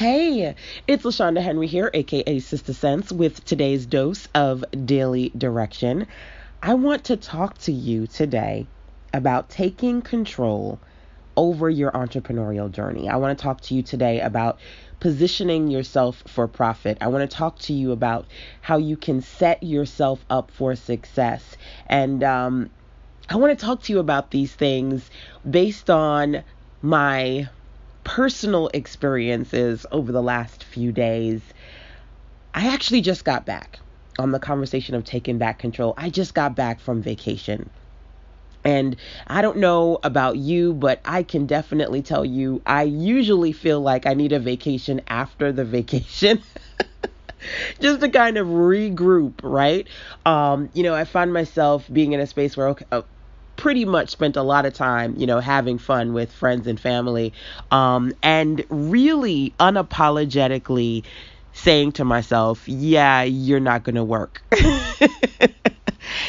Hey, it's LaShanda Henry here, aka Sister Sense, with today's dose of daily direction. I want to talk to you today about taking control over your entrepreneurial journey. I want to talk to you today about positioning yourself for profit. I want to talk to you about how you can set yourself up for success. And I want to talk to you about these things based on my personal experiences over the last few days. I actually just got back on the conversation of taking back control. I just got back from vacation. And I don't know about you, but I can definitely tell you, I usually feel like I need a vacation after the vacation. Just to kind of regroup, right? I find myself being in a space where, pretty much spent a lot of time, having fun with friends and family, and really unapologetically saying to myself, yeah, you're not going to work.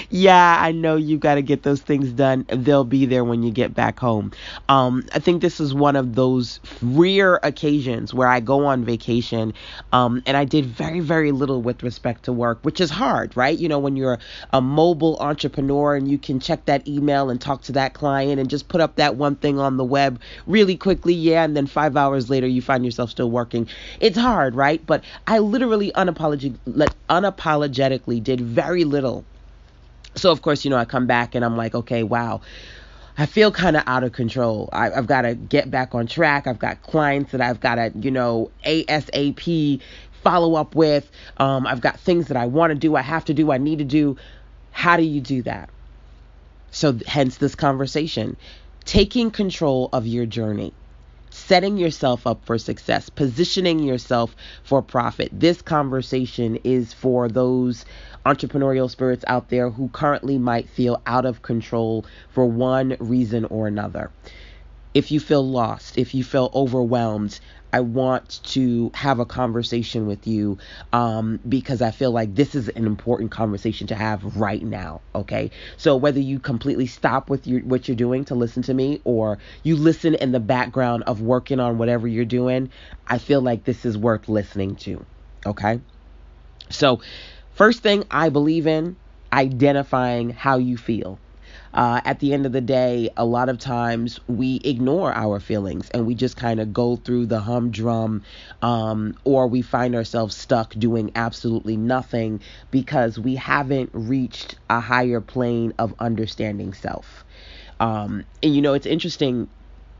Yeah, I know you got to get those things done. They'll be there when you get back home. I think this is one of those rare occasions where I go on vacation, and I did very, very little with respect to work, which is hard, right? When you're a mobile entrepreneur and you can check that email and talk to that client and just put up that one thing on the web really quickly, yeah, and then 5 hours later you find yourself still working. It's hard, right? But I literally unapologetically did very little. So, of course, I come back and I'm like, okay, wow, I feel kind of out of control. I've got to get back on track. I've got clients that I've got to, ASAP follow up with. I've got things that I want to do, I have to do, I need to do. How do you do that? So hence this conversation, taking control of your journey, setting yourself up for success, positioning yourself for profit. This conversation is for those entrepreneurial spirits out there who currently might feel out of control for one reason or another. If you feel lost, if you feel overwhelmed, I want to have a conversation with you, because I feel like this is an important conversation to have right now. Okay, so whether you completely stop with what you're doing to listen to me, or you listen in the background of working on whatever you're doing, I feel like this is worth listening to. Okay, so first thing I believe in, identifying how you feel. At the end of the day, a lot of times we ignore our feelings and we just kind of go through the humdrum, or we find ourselves stuck doing absolutely nothing because we haven't reached a higher plane of understanding self. And it's interesting.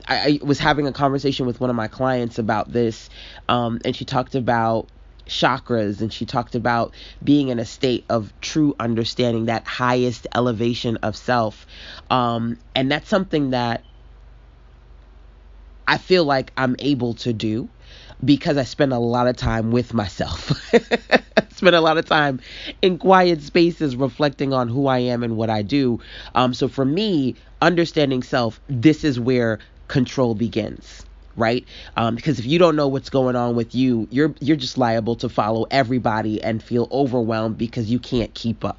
I was having a conversation with one of my clients about this, and she talked about chakras, and she talked about being in a state of true understanding, that highest elevation of self, and that's something that I feel like I'm able to do because I spend a lot of time with myself. I spend a lot of time in quiet spaces reflecting on who I am and what I do. So for me, understanding self, this is where control begins. Right? Because if you don't know what's going on with you, you're just liable to follow everybody and feel overwhelmed because you can't keep up.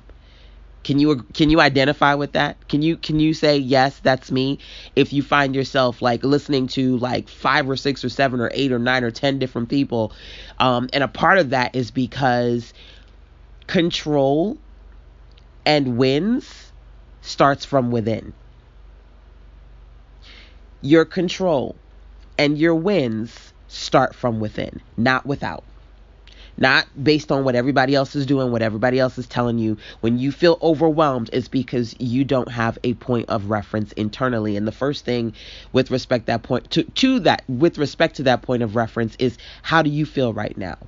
Can you identify with that? Can you say, yes, that's me? If you find yourself like listening to like 5 or 6 or 7 or 8 or 9 or 10 different people, and a part of that is because control and wins starts from within. Your control and your wins start from within, not without. Not based on what everybody else is doing, what everybody else is telling you. When you feel overwhelmed, it's because you don't have a point of reference internally. And the first thing with respect with respect to that point of reference is, how do you feel right now?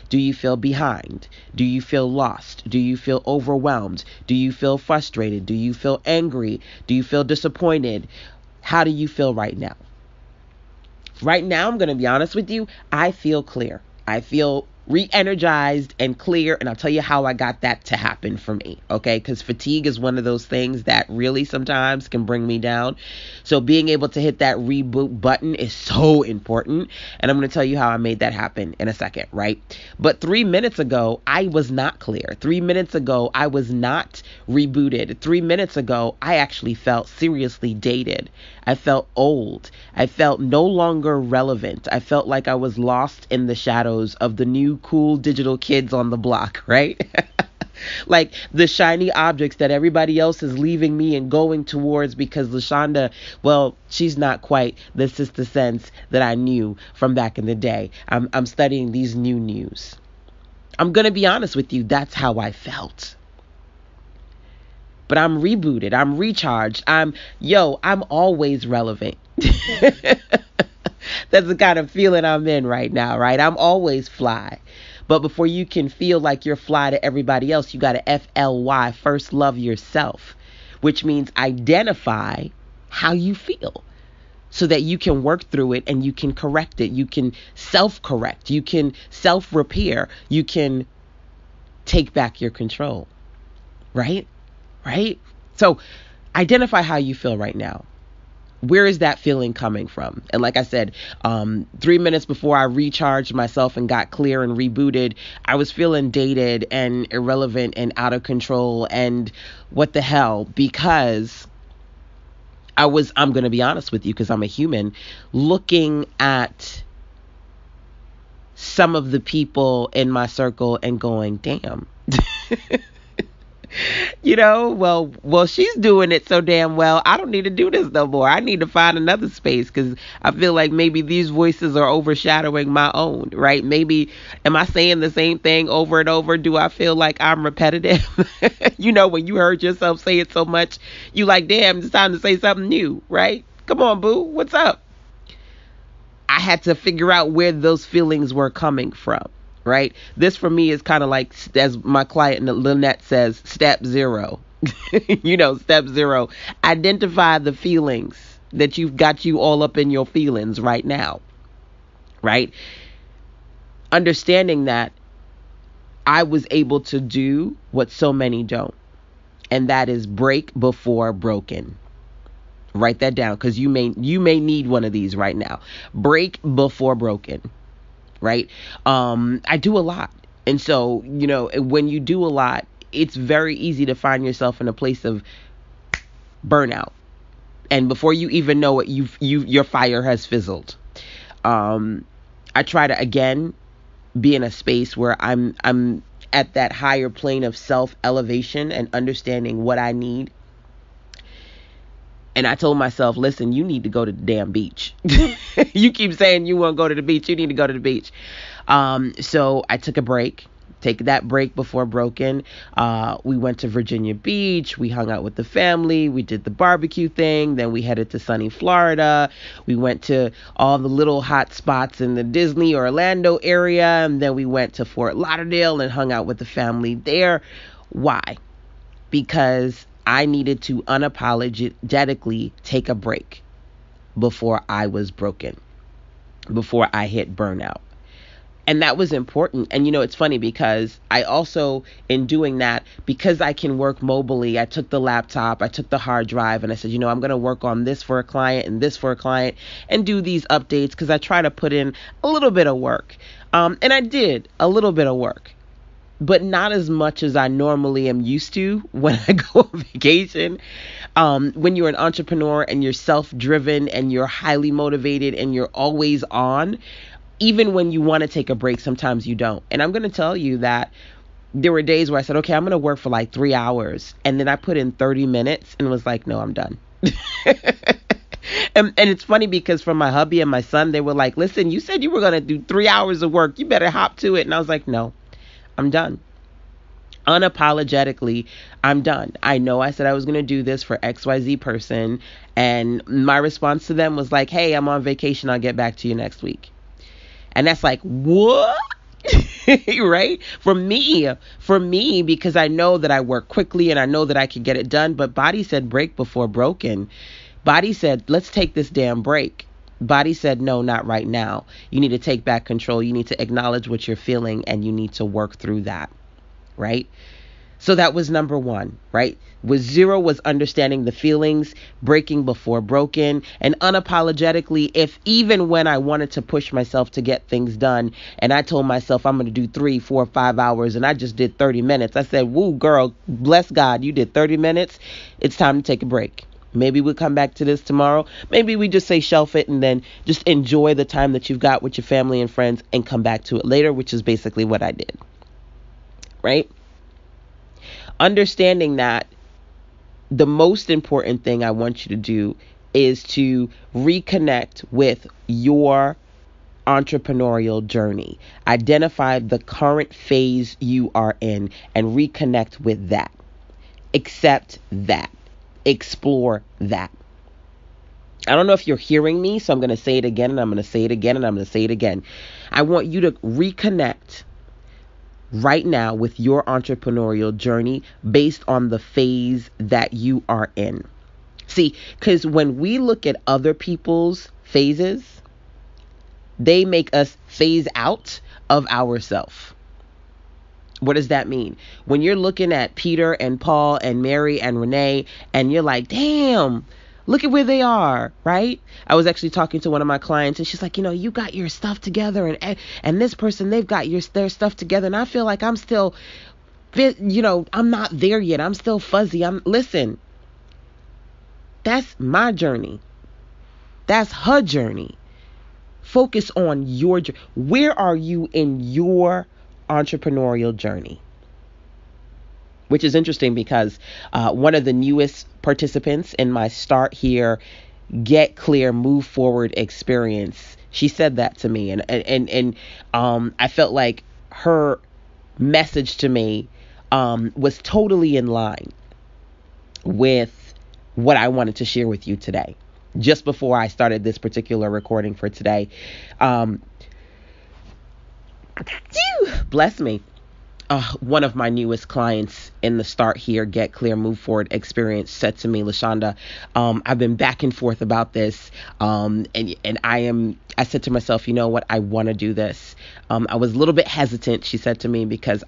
Do you feel behind? Do you feel lost? Do you feel overwhelmed? Do you feel frustrated? Do you feel angry? Do you feel disappointed? How do you feel right now? Right now, I'm going to be honest with you, I feel clear. I feel re-energized and clear. And I'll tell you how I got that to happen for me. Okay. Because fatigue is one of those things that really sometimes can bring me down. So being able to hit that reboot button is so important. And I'm going to tell you how I made that happen in a second. Right. But 3 minutes ago, I was not clear. 3 minutes ago, I was not rebooted. 3 minutes ago, I actually felt seriously dated. I felt old. I felt no longer relevant. I felt like I was lost in the shadows of the new cool digital kids on the block, right? Like the shiny objects that everybody else is leaving me and going towards, because LaShanda, well, she's not quite the Sister Sense that I knew from back in the day. I'm studying these new news. I'm going to be honest with you. That's how I felt. But I'm rebooted. I'm recharged. I'm always relevant. That's the kind of feeling I'm in right now, right? I'm always fly. But before you can feel like you're fly to everybody else, you got to FLY, first love yourself, which means identify how you feel so that you can work through it and you can correct it. You can self-correct. You can self-repair. You can take back your control, right? Right? So identify how you feel right now. Where is that feeling coming from? And like I said, 3 minutes before I recharged myself and got clear and rebooted, I was feeling dated and irrelevant and out of control and what the hell, because I'm going to be honest with you, because I'm a human, looking at some of the people in my circle and going, damn. Well, she's doing it so damn well. I don't need to do this no more. I need to find another space, because I feel like maybe these voices are overshadowing my own, right? Maybe, am I saying the same thing over and over? Do I feel like I'm repetitive? When you heard yourself say it so much, you like, damn, it's time to say something new, right? Come on, boo. What's up? I had to figure out where those feelings were coming from. Right? This for me is kind of like, as my client Lynette says, step zero. Step zero. Identify the feelings that you've got you all up in your feelings right now. Right? Understanding that I was able to do what so many don't. And that is break before broken. Write that down, because you may need one of these right now. Break before broken. Right? I do a lot. And so, when you do a lot, it's very easy to find yourself in a place of burnout. And before you even know it, your fire has fizzled. I try to, again, be in a space where I'm at that higher plane of self-elevation and understanding what I need. And I told myself, listen, you need to go to the damn beach. You keep saying you want to go to the beach. You need to go to the beach. So I took a break. Take that break before broken. We went to Virginia Beach. We hung out with the family. We did the barbecue thing. Then we headed to sunny Florida. We went to all the little hot spots in the Disney Orlando area. And then we went to Fort Lauderdale and hung out with the family there. Why? Because I needed to unapologetically take a break before I was broken, before I hit burnout. And that was important. And, it's funny because I also, in doing that, because I can work mobily, I took the laptop, I took the hard drive, and I said, I'm going to work on this for a client and this for a client and do these updates, because I try to put in a little bit of work. And I did a little bit of work, but not as much as I normally am used to when I go on vacation. When you're an entrepreneur and you're self-driven and you're highly motivated and you're always on, even when you want to take a break, sometimes you don't. And I'm going to tell you that there were days where I said, okay, I'm going to work for like 3 hours. And then I put in 30 minutes and was like, no, I'm done. And it's funny because from my hubby and my son, they were like, listen, you said you were going to do 3 hours of work. You better hop to it. And I was like, no. I'm done. Unapologetically, I'm done. I know I said I was going to do this for XYZ person. And my response to them was like, hey, I'm on vacation. I'll get back to you next week. And that's like, what? Right? For me, because I know that I work quickly and I know that I can get it done. But body said break before broken. Body said, let's take this damn break. Body said, no, not right now. You need to take back control. You need to acknowledge what you're feeling and you need to work through that, right? So that was number one, right? With zero was understanding the feelings, breaking before broken, and unapologetically, if even when I wanted to push myself to get things done, and I told myself I'm going to do 3, 4, 5 hours, and I just did 30 minutes. I said, woo, girl, bless God, you did 30 minutes. It's time to take a break. Maybe we'll come back to this tomorrow. Maybe we just say shelf it and then just enjoy the time that you've got with your family and friends and come back to it later, which is basically what I did, right? Understanding that the most important thing I want you to do is to reconnect with your entrepreneurial journey. Identify the current phase you are in and reconnect with that. Accept that. Explore that. I don't know if you're hearing me, so I'm going to say it again, and I'm going to say it again, and I'm going to say it again. I want you to reconnect right now with your entrepreneurial journey based on the phase that you are in. See, because when we look at other people's phases, they make us phase out of ourselves. What does that mean? When you're looking at Peter and Paul and Mary and Renee, and you're like, damn, look at where they are, right? I was actually talking to one of my clients, and she's like, you got your stuff together, and this person, they've got their stuff together, and I feel like I'm still, I'm not there yet. I'm still fuzzy. Listen, that's my journey. That's her journey. Focus on your journey. Where are you in your entrepreneurial journey? Which is interesting because one of the newest participants in my Start Here, Get Clear, Move Forward experience, she said that to me, and I felt like her message to me was totally in line with what I wanted to share with you today. Just before I started this particular recording for today, bless me. One of my newest clients in the Start Here, Get Clear, Move Forward experience said to me, LaShanda, I've been back and forth about this. And I said to myself, you know what? I want to do this. I was a little bit hesitant, she said to me, because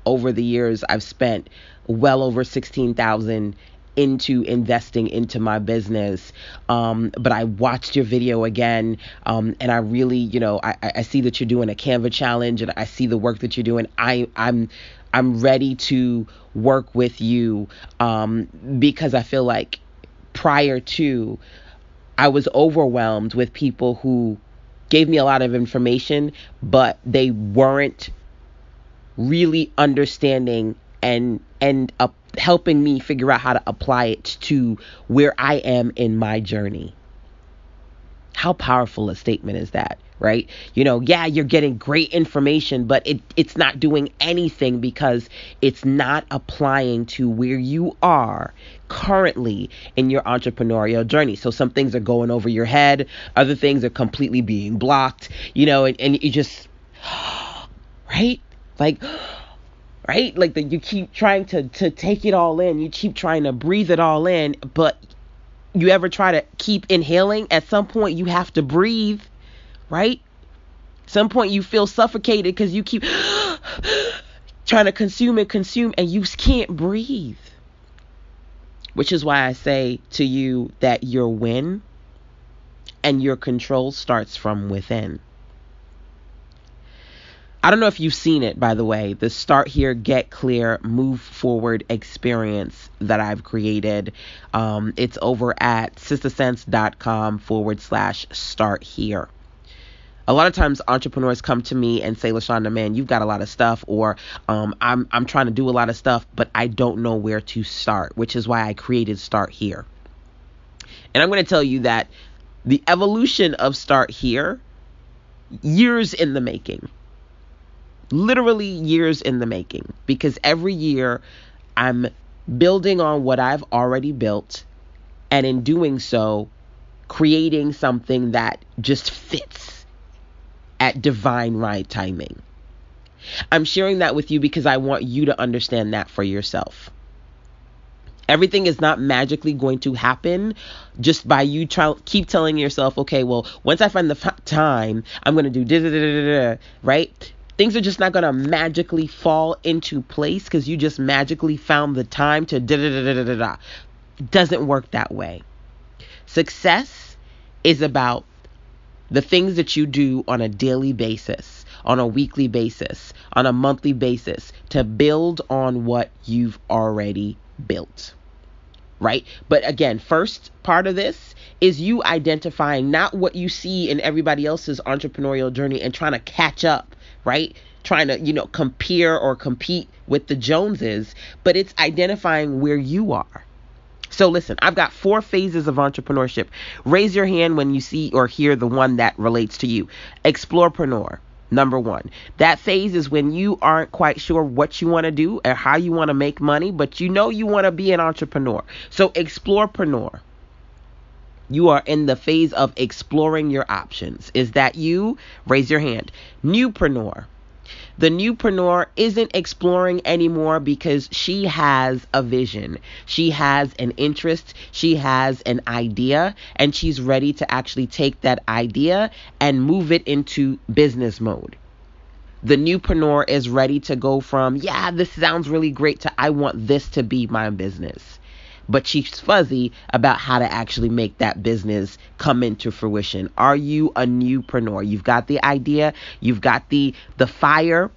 over the years, I've spent well over $16,000 into investing into my business. But I watched your video again. And I really, I see that you're doing a Canva challenge, and I see the work that you're doing. I'm ready to work with you, because I feel like prior to, I was overwhelmed with people who gave me a lot of information, but they weren't really understanding and helping me figure out how to apply it to where I am in my journey. How powerful a statement is that, right? Yeah, you're getting great information, but it's not doing anything because it's not applying to where you are currently in your entrepreneurial journey. So some things are going over your head, other things are completely being blocked, and you just, right? Right? Like you keep trying to take it all in. You keep trying to breathe it all in, but you ever try to keep inhaling? At some point you have to breathe, right? Some point you feel suffocated because you keep trying to consume and you can't breathe. Which is why I say to you that your win and your control starts from within. I don't know if you've seen it, by the way, the Start Here, Get Clear, Move Forward experience that I've created. It's over at sistasense.com/start here. A lot of times entrepreneurs come to me and say, LaShanda, man, you've got a lot of stuff, or I'm trying to do a lot of stuff, but I don't know where to start, which is why I created Start Here. And I'm going to tell you that the evolution of Start Here, years in the making. Literally years in the making, because every year I'm building on what I've already built, and in doing so, creating something that just fits at divine right timing. I'm sharing that with you because I want you to understand that for yourself. Everything is not magically going to happen just by you keep telling yourself, okay, well, once I find the time, I'm going to do da-da-da-da-da, right? Things are just not going to magically fall into place because you just magically found the time to da-da-da-da-da-da. It doesn't work that way. Success is about the things that you do on a daily basis, on a weekly basis, on a monthly basis to build on what you've already built, right? But again, first part of this is you identifying not what you see in everybody else's entrepreneurial journey and trying to catch up, right? Trying to, compare or compete with the Joneses, but it's identifying where you are. So listen, I've got 4 phases of entrepreneurship. Raise your hand when you see or hear the one that relates to you. Explorepreneur. Number 1. That phase is when you aren't quite sure what you want to do or how you want to make money, but you want to be an entrepreneur. So explorepreneur. You are in the phase of exploring your options. Is that you? Raise your hand. Newpreneur. The newpreneur isn't exploring anymore because she has a vision. She has an interest. She has an idea, and she's ready to actually take that idea and move it into business mode. The newpreneur is ready to go from, yeah, this sounds really great, to I want this to be my business. But she's fuzzy about how to actually make that business come into fruition. Are you a newpreneur? You've got the idea, you've got the fire,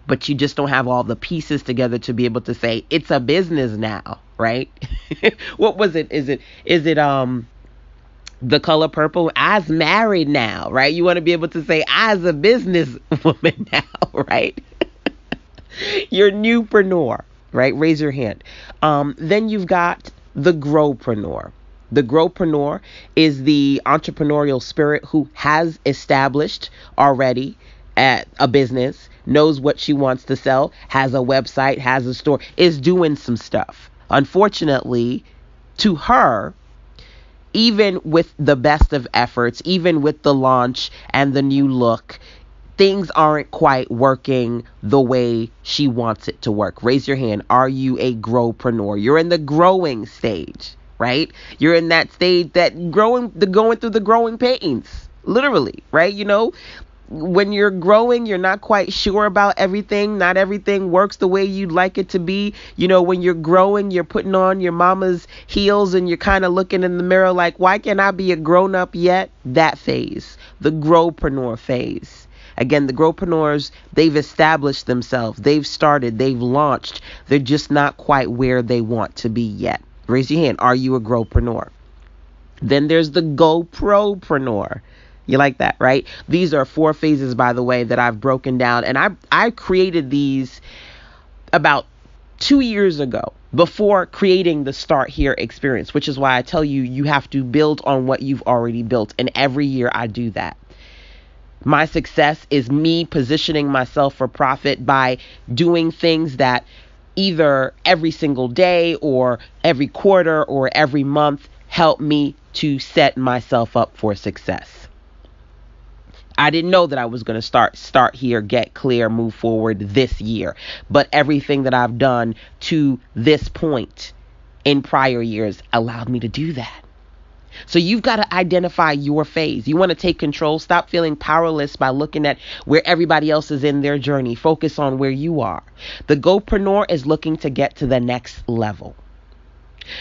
but you just don't have all the pieces together to be able to say it's a business now, right? What was it? Is it The Color Purple? I's married now, right? You want to be able to say I's a business woman now, right? You're newpreneur. Right? Raise your hand. Then you've got the growpreneur. The growpreneur is the entrepreneurial spirit who has established already at a business, knows what she wants to sell, has a website, has a store, is doing some stuff. Unfortunately, to her, even with the best of efforts, even with the launch and the new look, things aren't quite working the way she wants it to work. Raise your hand. Are you a growpreneur? You're in the growing stage, right? You're in that stage that going through the growing pains, literally, right? When you're growing, you're not quite sure about everything. Not everything works the way you'd like it to be. When you're growing, you're putting on your mama's heels and you're kind of looking in the mirror like, why can't I be a grown up yet? That phase, the growpreneur phase. Again, the growpreneurs, they've established themselves. They've started. They've launched. They're just not quite where they want to be yet. Raise your hand. Are you a growpreneur? Then there's the GoPropreneur. You like that, right? These are 4 phases, by the way, that I've broken down. And I created these about 2 years ago before creating the Start Here experience, which is why I tell you, you have to build on what you've already built. And every year I do that. My success is me positioning myself for profit by doing things that either every single day or every quarter or every month help me to set myself up for success. I didn't know that I was going to start here, get clear, move forward this year. But everything that I've done to this point in prior years allowed me to do that. So you've got to identify your phase. You want to take control. Stop feeling powerless by looking at where everybody else is in their journey. Focus on where you are. The GoPreneur is looking to get to the next level.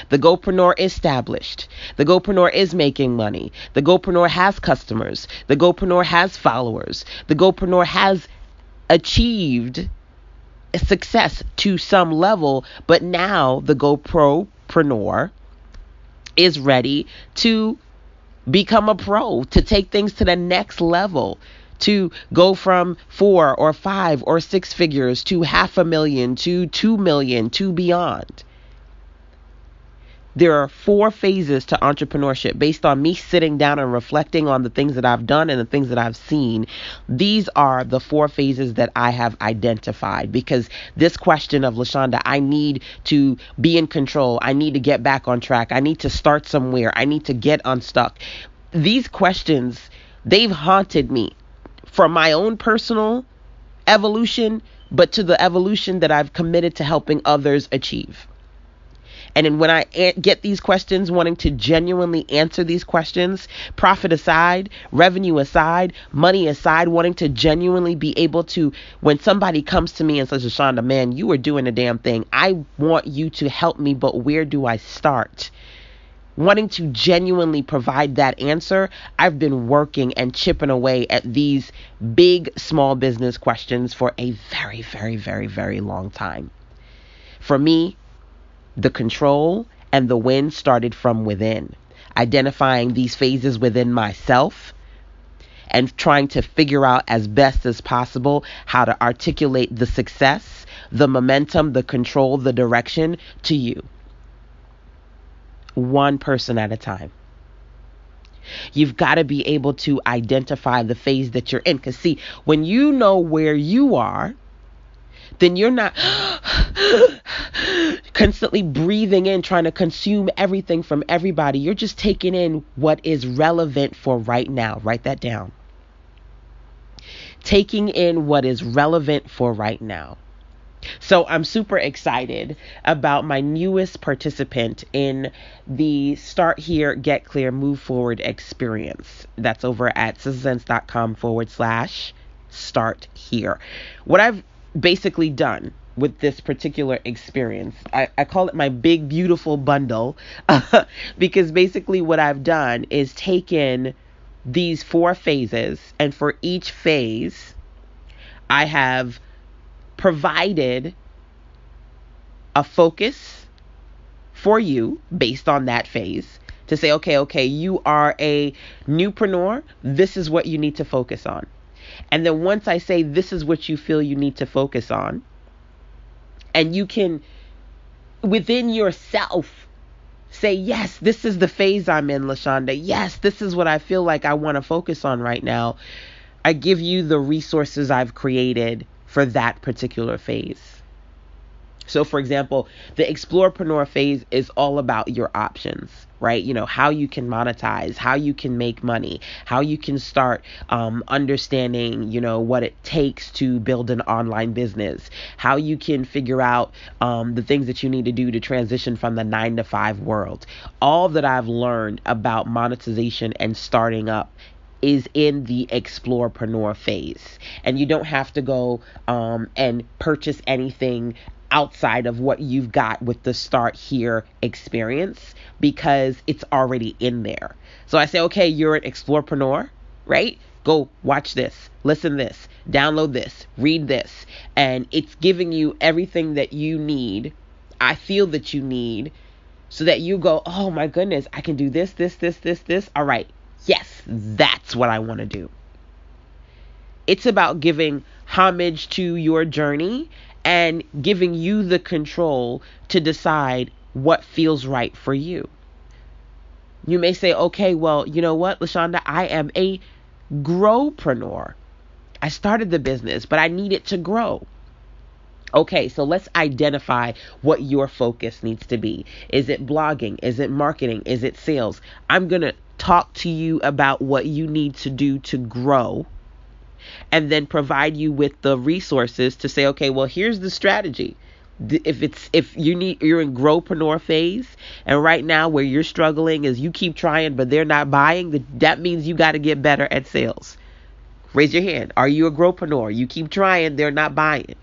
The GoPreneur is established. The GoPreneur is making money. The GoPreneur has customers. The GoPreneur has followers. The GoPreneur has achieved success to some level, but now the GoPropreneur is ready to become a pro, to take things to the next level, to go from 4 or 5 or 6 figures to $500,000 to 2 million to beyond. There are 4 phases to entrepreneurship based on me sitting down and reflecting on the things that I've done and the things that I've seen. These are the 4 phases that I have identified, because this question of, LaShanda, I need to be in control. I need to get back on track. I need to start somewhere. I need to get unstuck. These questions, they've haunted me from my own personal evolution, but to the evolution that I've committed to helping others achieve. And then when I get these questions, wanting to genuinely answer these questions, profit aside, revenue aside, money aside, wanting to genuinely be able to, when somebody comes to me and says, LaShanda, man, you are doing a damn thing. I want you to help me, but where do I start? Wanting to genuinely provide that answer, I've been working and chipping away at these big small business questions for a very, very, very, very long time. For me, the control and the win started from within, identifying these phases within myself and trying to figure out as best as possible how to articulate the success, the momentum, the control, the direction to you. One person at a time. You've got to be able to identify the phase that you're in. Because see, when you know where you are, then you're not constantly breathing in, trying to consume everything from everybody. You're just taking in what is relevant for right now. Write that down. Taking in what is relevant for right now. So I'm super excited about my newest participant in the Start Here, Get Clear, Move Forward experience. That's over at sizzlesense.com/start here. What I've basically done with this particular experience, I call it my big, beautiful bundle, because basically what I've done is taken these 4 phases, and for each phase, I have provided a focus for you based on that phase to say, okay, you are a newpreneur. This is what you need to focus on. And then once I say this is what you feel you need to focus on, and you can within yourself say, yes, this is the phase I'm in, LaShanda. Yes, this is what I feel like I want to focus on right now. I give you the resources I've created for that particular phase. So for example, the Explorepreneur phase is all about your options, right? You know, how you can monetize, how you can make money, how you can start understanding, you know, what it takes to build an online business, how you can figure out the things that you need to do to transition from the 9-to-5 world. All that I've learned about monetization and starting up is in the Explorepreneur phase. And you don't have to go and purchase anything outside of what you've got with the Start Here experience, because it's already in there. So I say, okay, you're an Explorepreneur, right? Go watch this, listen this, download this, read this, and it's giving you everything that you need, I feel that you need, so that you go, oh my goodness, I can do this. All right. Yes, that's what I want to do. It's about giving homage to your journey and giving you the control to decide what feels right for you. You may say, okay, well, you know what, LaShanda, I am a growpreneur. I started the business, but I need it to grow. Okay, so let's identify what your focus needs to be. Is it blogging? Is it marketing? Is it sales? I'm going to talk to you about what you need to do to grow, and then provide you with the resources to say, okay, well, here's the strategy. If you're in growpreneur phase, and right now where you're struggling is you keep trying, but they're not buying, that means you got to get better at sales. Raise your hand. Are you a growpreneur? You keep trying, they're not buying.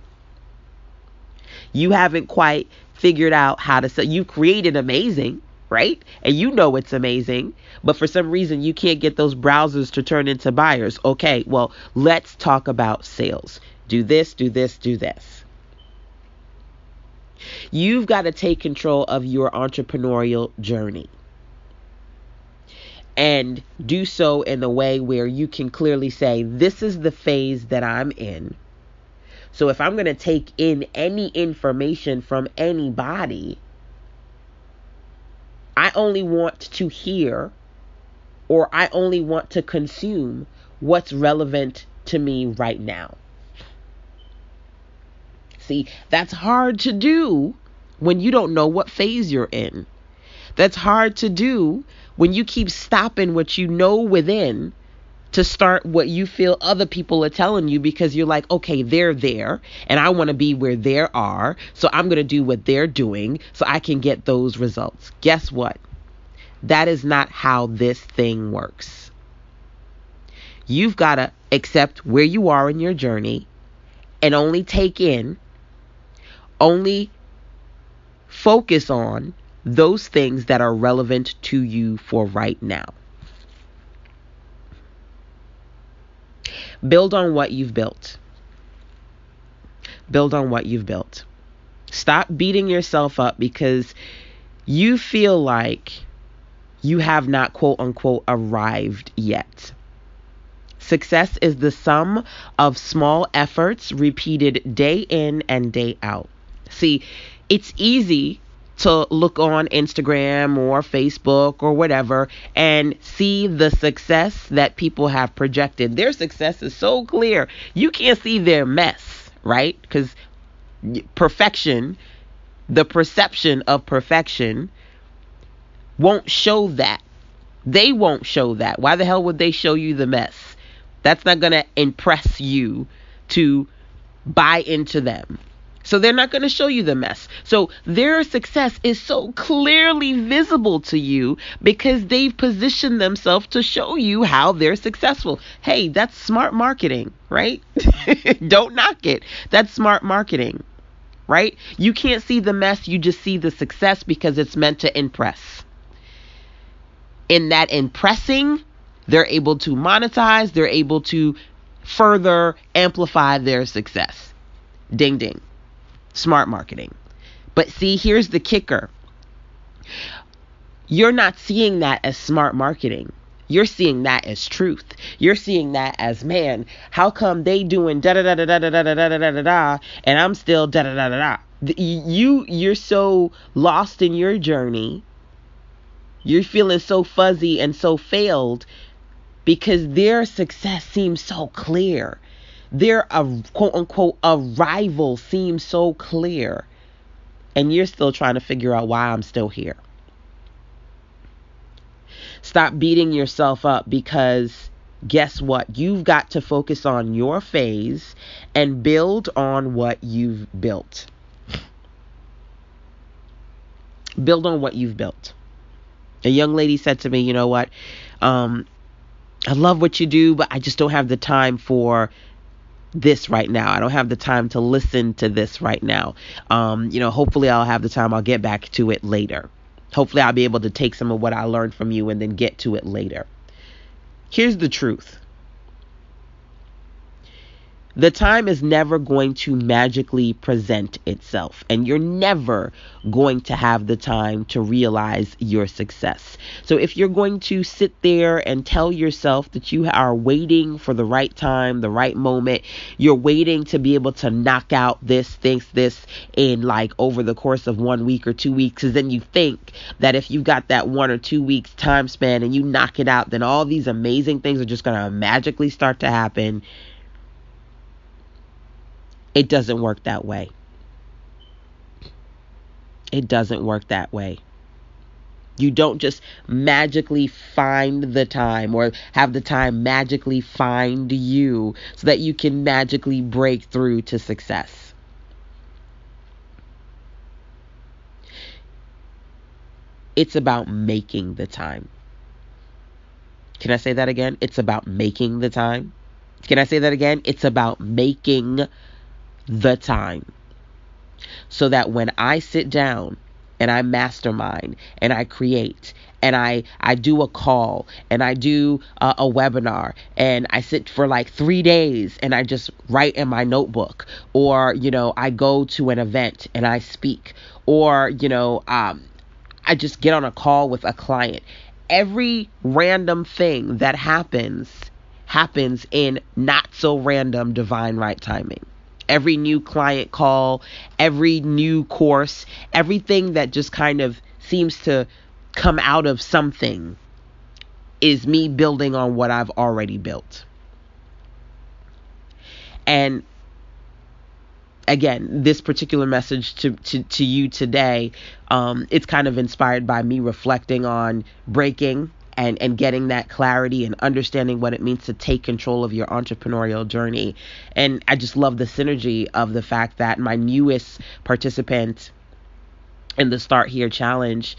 You haven't quite figured out how to sell. You created amazing, right? And you know it's amazing, but for some reason you can't get those browsers to turn into buyers. Okay, well, let's talk about sales. Do this, do this, do this. You've got to take control of your entrepreneurial journey and do so in a way where you can clearly say, this is the phase that I'm in. So if I'm going to take in any information from anybody, I only want to hear, or I only want to consume what's relevant to me right now. See, that's hard to do when you don't know what phase you're in. That's hard to do when you keep stopping what you know within to start what you feel other people are telling you, because you're like, okay, they're there and I want to be where they are. So I'm going to do what they're doing so I can get those results. Guess what? That is not how this thing works. You've got to accept where you are in your journey and only focus on those things that are relevant to you for right now. Build on what you've built. Build on what you've built. Stop beating yourself up because you feel like you have not, quote unquote, arrived yet. Success is the sum of small efforts repeated day in and day out. See, it's easy to look on Instagram or Facebook or whatever and see the success that people have projected. Their success is so clear. You can't see their mess, right? Because perfection, the perception of perfection, won't show that. They won't show that. Why the hell would they show you the mess? That's not going to impress you to buy into them. So they're not going to show you the mess. So their success is so clearly visible to you because they've positioned themselves to show you how they're successful. Hey, that's smart marketing, right? Don't knock it. That's smart marketing, right? You can't see the mess. You just see the success because it's meant to impress. In that impressing, they're able to monetize. They're able to further amplify their success. Ding, ding. Smart marketing. But see, here's the kicker. You're not seeing that as smart marketing. You're seeing that as truth. You're seeing that as, man, how come they doing da da da da da da da da da da da da and I'm still da da da da da. You're so lost in your journey. You're feeling so fuzzy and so failed because their success seems so clear. Their quote unquote arrival seems so clear. And you're still trying to figure out why I'm still here. Stop beating yourself up because guess what? You've got to focus on your phase and build on what you've built. Build on what you've built. A young lady said to me, you know what? I love what you do, but I just don't have the time for this right now. I don't have the time to listen to this right now. Hopefully I'll have the time. I'll get back to it later. Hopefully I'll be able to take some of what I learned from you and then get to it later. Here's the truth. The time is never going to magically present itself, and you're never going to have the time to realize your success. So if you're going to sit there and tell yourself that you are waiting for the right time, the right moment, you're waiting to be able to knock out this in like over the course of 1 week or 2 weeks, because then you think that if you got that 1 or 2 weeks time span and you knock it out, then all these amazing things are just going to magically start to happen. It doesn't work that way. It doesn't work that way. You don't just magically find the time or have the time magically find you so that you can magically break through to success. It's about making the time. Can I say that again? It's about making the time. Can I say that again? It's about making the time. So that when I sit down and I mastermind and I create and I do a call and I do a webinar and I sit for like 3 days and I just write in my notebook, or, I go to an event and I speak, or, I just get on a call with a client. Every random thing that happens in not so random divine right timing. Every new client call, every new course, everything that just kind of seems to come out of something is me building on what I've already built. And again, this particular message to you today, it's kind of inspired by me reflecting on breaking and getting that clarity and understanding what it means to take control of your entrepreneurial journey. And I just love the synergy of the fact that my newest participant in the Start Here challenge,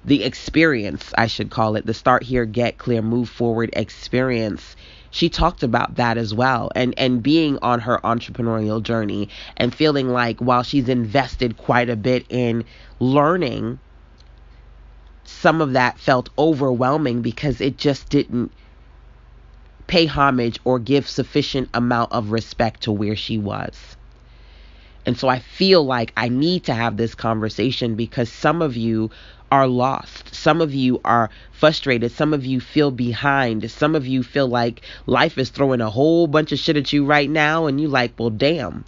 the experience, I should call it, the Start Here, Get Clear, Move Forward experience, she talked about that as well, and being on her entrepreneurial journey and feeling like while she's invested quite a bit in learning, some of that felt overwhelming because it just didn't pay homage or give sufficient amount of respect to where she was. And so I feel like I need to have this conversation because some of you are lost. Some of you are frustrated. Some of you feel behind. Some of you feel like life is throwing a whole bunch of shit at you right now. And you like, well, damn.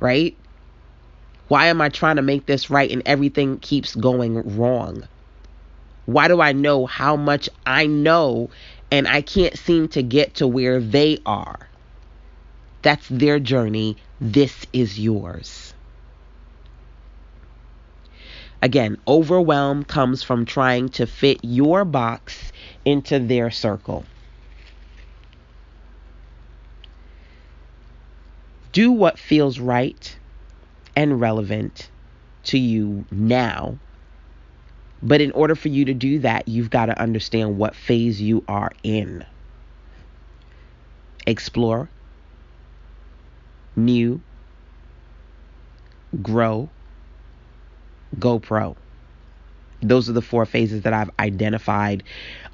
Right? Why am I trying to make this right and everything keeps going wrong? Why do I know how much I know and I can't seem to get to where they are? That's their journey. This is yours. Again, overwhelm comes from trying to fit your box into their circle. Do what feels right and relevant to you now. But in order for you to do that, you've got to understand what phase you are in. Explore, new, grow, go pro. Those are the 4 phases that I've identified.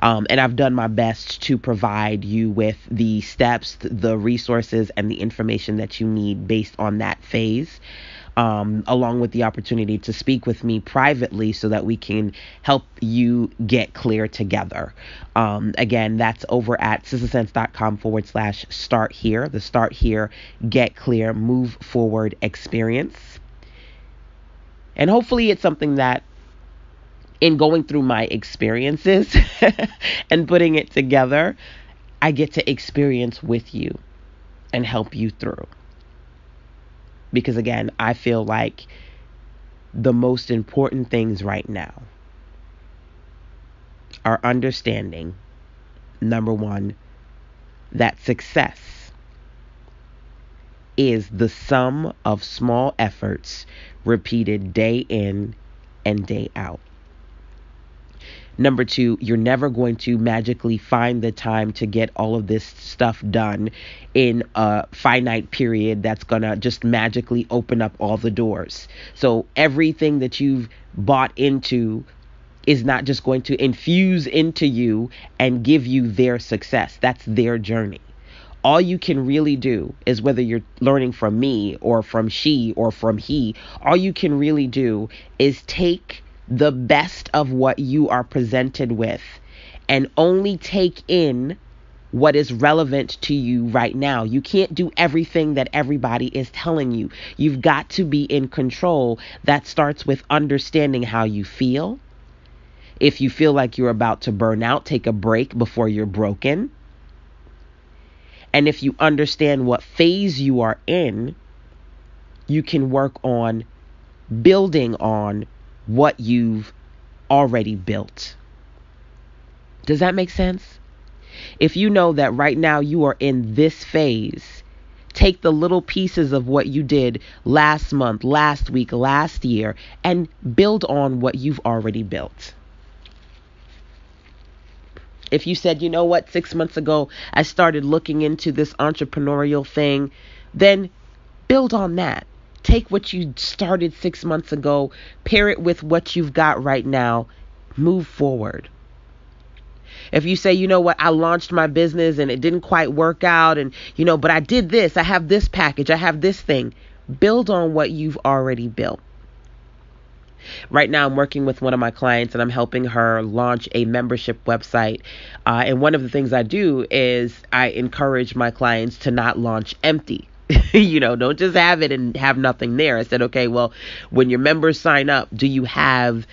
And I've done my best to provide you with the steps, the resources, and the information that you need based on that phase, along with the opportunity to speak with me privately so that we can help you get clear together. Again, that's over at sistersense.com/start here, the Start Here, Get Clear, Move Forward experience. And hopefully it's something that in going through my experiences and putting it together, I get to experience with you and help you through. Because again, I feel like the most important things right now are understanding, number one, that success is the sum of small efforts repeated day in and day out. Number 2, you're never going to magically find the time to get all of this stuff done in a finite period that's going to just magically open up all the doors. So everything that you've bought into is not just going to infuse into you and give you their success. That's their journey. All you can really do is, whether you're learning from me or from she or from he, all you can really do is take the best of what you are presented with and only take in what is relevant to you right now. You can't do everything that everybody is telling you. You've got to be in control. That starts with understanding how you feel. If you feel like you're about to burn out, take a break before you're broken. And if you understand what phase you are in, you can work on building on what you've already built. Does that make sense? If you know that right now you are in this phase, take the little pieces of what you did last month, last week, last year, and build on what you've already built. If you said, you know what, 6 months ago, I started looking into this entrepreneurial thing, then build on that. Take what you started 6 months ago, pair it with what you've got right now, move forward. If you say, you know what, I launched my business and it didn't quite work out and, but I did this, I have this package, I have this thing, build on what you've already built. Right now, I'm working with one of my clients and I'm helping her launch a membership website. And one of the things I do is I encourage my clients to not launch empty. Don't just have it and have nothing there. I said, okay, well, when your members sign up, do you have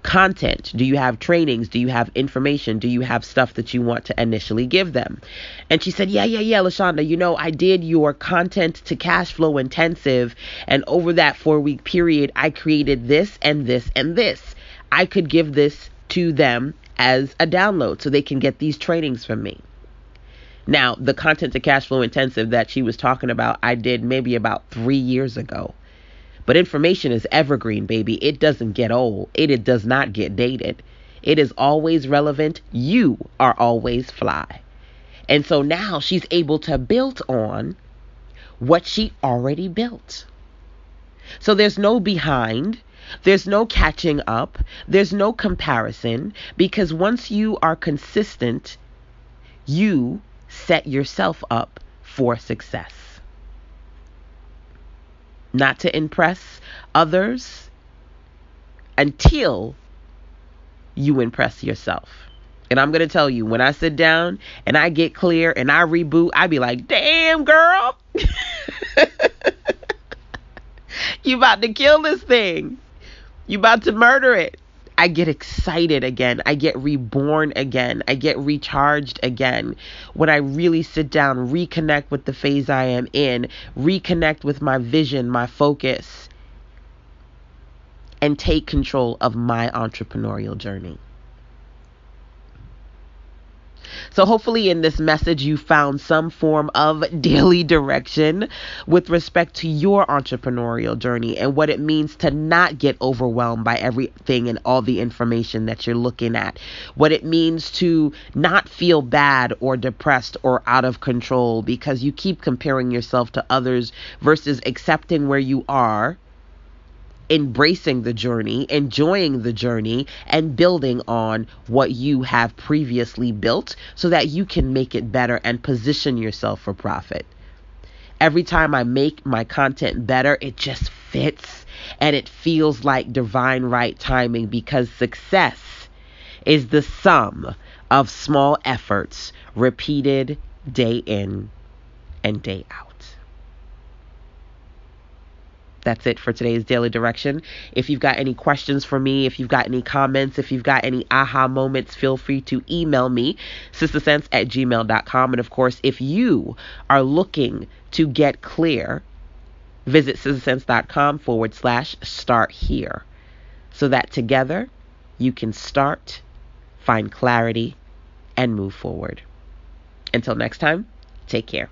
content? Do you have trainings? Do you have information? Do you have stuff that you want to initially give them? And she said, yeah, LaShanda, I did your content to cash flow intensive. And over that 4-week period, I created this and this and this. I could give this to them as a download so they can get these trainings from me. Now, the content to cash flow intensive that she was talking about, I did maybe about 3 years ago. But information is evergreen, baby. It doesn't get old. It does not get dated. It is always relevant. You are always fly. And so now she's able to build on what she already built. So there's no behind. There's no catching up. There's no comparison, because once you are consistent, you set yourself up for success. Not to impress others until you impress yourself. And I'm going to tell you, when I sit down and I get clear and I reboot, I be like, damn, girl, you about to kill this thing. You about to murder it. I get excited again. I get reborn again. I get recharged again when I really sit down, reconnect with the phase I am in, reconnect with my vision, my focus, and take control of my entrepreneurial journey. So hopefully in this message you found some form of daily direction with respect to your entrepreneurial journey and what it means to not get overwhelmed by everything and all the information that you're looking at. What it means to not feel bad or depressed or out of control because you keep comparing yourself to others versus accepting where you are, embracing the journey, enjoying the journey, and building on what you have previously built so that you can make it better and position yourself for profit. Every time I make my content better, it just fits and it feels like divine right timing, because success is the sum of small efforts repeated day in and day out. That's it for today's daily direction. If you've got any questions for me, if you've got any comments, if you've got any aha moments, feel free to email me, sistersense@gmail.com. And of course, if you are looking to get clear, visit sistersense.com/start here so that together you can start, find clarity, and move forward. Until next time, take care.